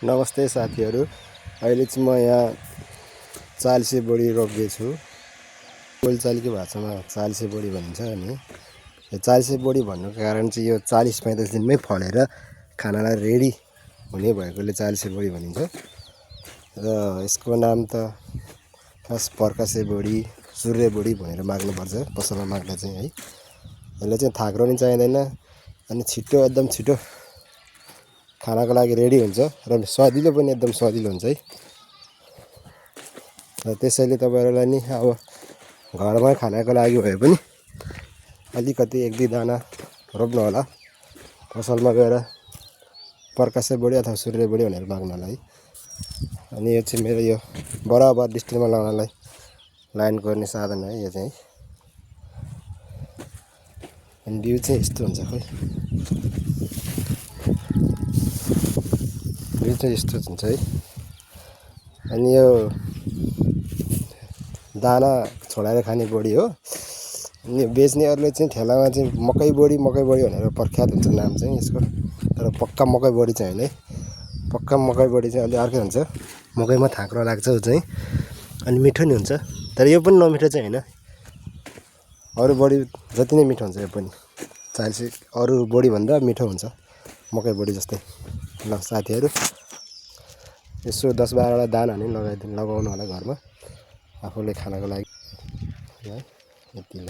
नमस्ते साथीहरू, अहिले चाहिँ म यहाँ चालिसे बोडी रोप्दैछु। बोलचालीको भाषामा चालिसे बोडी भनिन्छ अनि यो चालिसे बोडी भन्नुको कारण चाहिँ यो 40-45 दिनमै फलेर खानालाई रेडी हुने भएकोले चालिसे बोडी भनिन्छ। र यसको नाम त खास पर्कासे बोडी, सूर्य बोडी भनेर माग्नुपर्छ पसलमा माग्दा चाहिँ है। यसले चाहिँ थाक्रो नि चाहिँदैन अनि छिटो एकदम छिटो खानाको लागि रेडी हुन्छ र स्वादिलो पनि एकदम स्वादिलो हुन्छ है। र त्यसैले तपाईहरुलाई नि अब घरमै खानाको लागि भए पनि अलिकति 1-2 दाना रोप्नु होला पसलमा गएर पर्कासे बोडी अथवा सूर्य बोडी भनेर माग्नलाई। अनि यो चाहिँ मेरो यो बराबर डिस्टेन्समा लगाउनलाई लाइन गर्ने साधन है यो चाहिँ। अनि बिउ चाहिँ यस्तो हुन्छ खै, बिउ चाहिँ यस्तो हुन्छ है। अनि यो दाना छोडाएर खाने बोडी हो। अनि बेच्नेहरूले चाहिँ ठेलामा चाहिँ मकै बोडी भनेर प्रख्यात हुन्छ नाम चाहिँ यसको। तर पक्का मकै बोडी चाहिँ होइन है। पक्का मकै बोडी चाहिँ अलि अर्कै हुन्छ। मकैमा थाक्रो लाग्छ उ चाहिँ अनि मिठो नि हुन्छ। तर यो पनि नमिठो चाहिँ होइन, अरू बोडी जति नै मिठो हुन्छ यो पनि। चालिसे अरू बोडी भन्दा मिठो हुन्छ मकै बोडी जस्तै। ल साथीहरू, यसो 10-12 वटा दाना नि लगाउनु होला घरमा आफूले खानको लागि है। यति ल।